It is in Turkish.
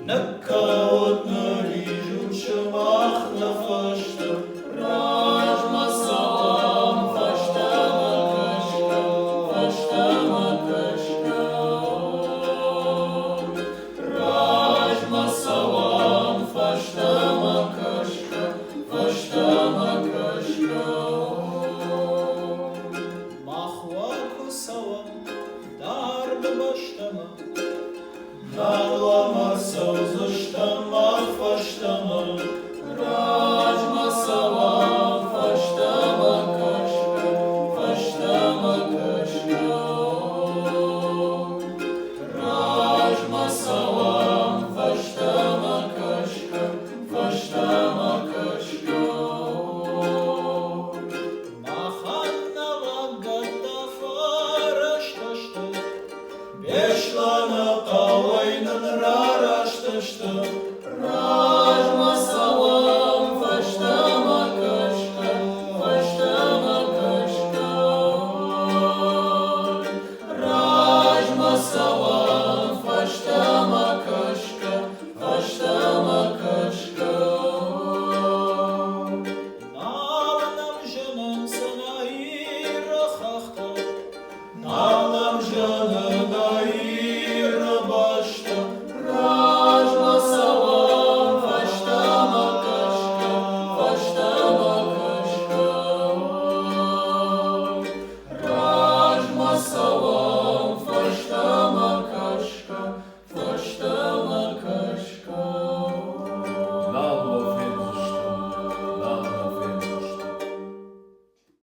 Nakkaot nariju mach na fashta Rajma salam fashta makashka Rajma salam fashta makashka Mahwa salam dar baştama Darlama sözüştama faştama Rajma salam faştama kaşka Rajma salam faştama kaşka Mahanna vagata faraştaşta Beşlana kavayının raraştaşta Rajma salam faştama kaşka Rajma salam faştama kaşka Nalnam janam sana irakhta Nalnam janam